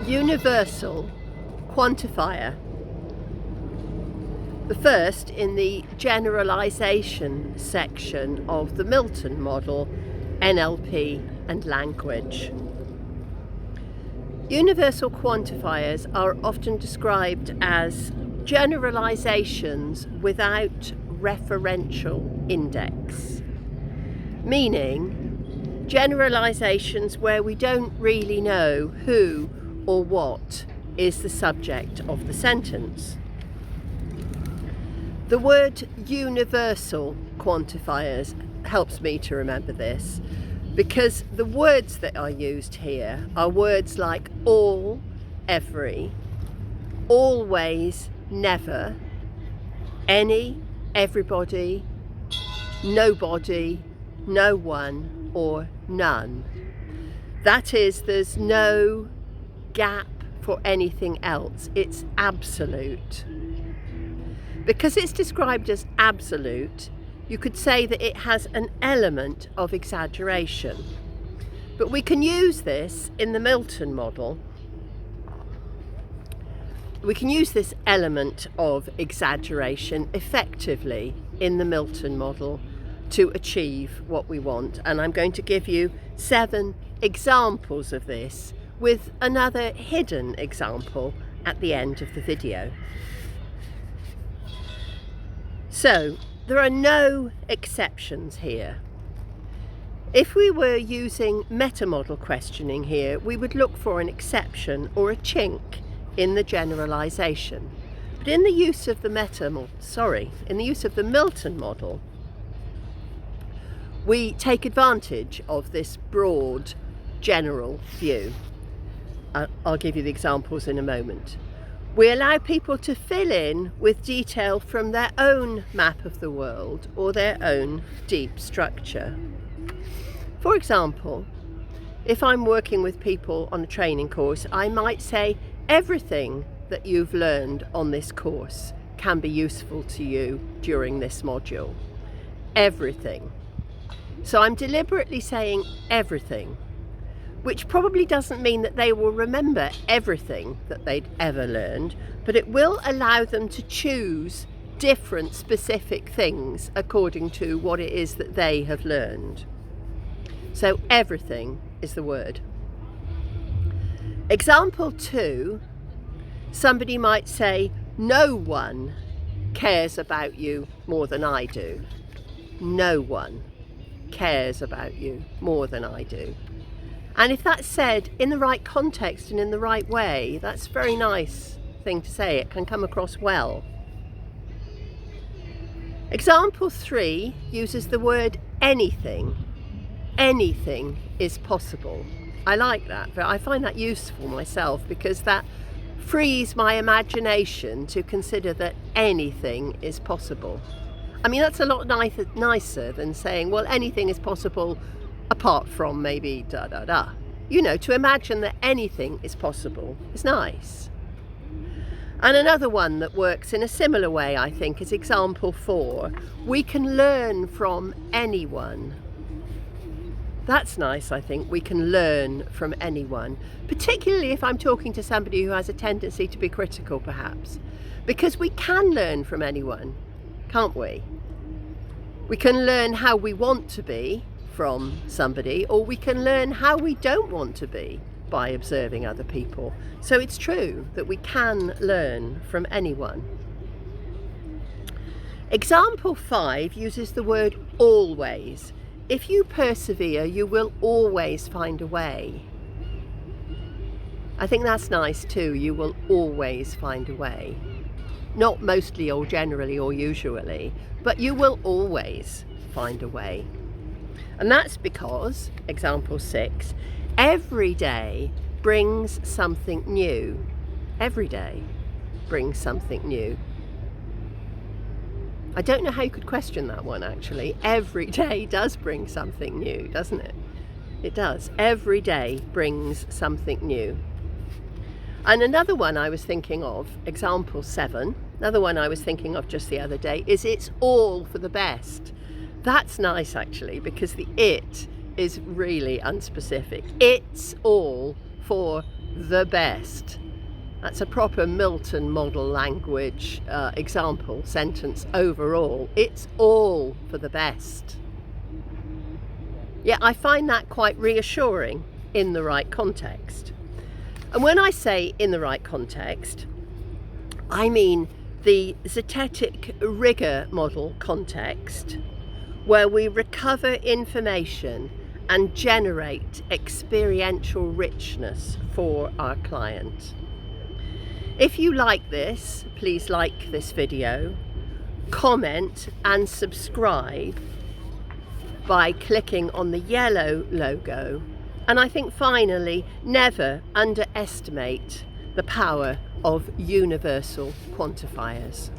universal quantifier. The first in the generalization section of the MILTON model, NLP and language. Universal quantifiers are often described as generalizations without referential index, meaning generalizations where we don't really know who or what is the subject of the sentence. The word universal quantifiers helps me to remember this, because the words that are used here are words like all, every, always, never, any, everybody, nobody, no one, or none. That is, there's no gap for anything else. It's absolute. Because it's described as absolute, you could say that it has an element of exaggeration. But we can use this in the MILTON model. We can use this element of exaggeration effectively in the MILTON model to achieve what we want. And I'm going to give you 7 examples of this with another hidden example at the end of the video. So, there are no exceptions here. If we were using meta-model questioning here, we would look for an exception or a chink in the generalization. But in the use of the MILTON model, we take advantage of this broad general view. I'll give you the examples in a moment. We allow people to fill in with detail from their own map of the world or their own deep structure. For example, if I'm working with people on a training course, I might say everything that you've learned on this course can be useful to you during this module. Everything. So I'm deliberately saying everything, which probably doesn't mean that they will remember everything that they'd ever learned, but it will allow them to choose different specific things according to what it is that they have learned. So everything is the word. Example 2, somebody might say, no one cares about you more than I do. No one cares about you more than I do. And if that's said in the right context and in the right way, that's a very nice thing to say. It can come across well. Example 3 uses the word anything. Anything is possible. I like that, but I find that useful myself because that frees my imagination to consider that anything is possible. I mean, that's a lot nicer than saying, well, anything is possible apart from maybe da da da. You know, to imagine that anything is possible is nice. And another one that works in a similar way, I think, is example 4. We can learn from anyone. That's nice, I think. We can learn from anyone, particularly if I'm talking to somebody who has a tendency to be critical, perhaps, because we can learn from anyone, can't we? We can learn how we want to be from somebody, or we can learn how we don't want to be by observing other people. So it's true that we can learn from anyone. Example 5 uses the word always. If you persevere, you will always find a way. I think that's nice too. You will always find a way. Not mostly or generally or usually, but you will always find a way. And that's because, example 6, every day brings something new. Every day brings something new. I don't know how you could question that one, actually. Every day does bring something new, doesn't it? It does. Every day brings something new. And another one I was thinking of, example 7, another one I was thinking of just the other day, is it's all for the best. That's nice, actually, because the it is really unspecific. It's all for the best. That's a proper Milton model language example sentence overall. It's all for the best. Yeah, I find that quite reassuring in the right context. And when I say in the right context, I mean the zetetic rigor model context, where we recover information and generate experiential richness for our client. If you like this, please like this video, comment and subscribe by clicking on the yellow logo. And I think finally, never underestimate the power of universal quantifiers.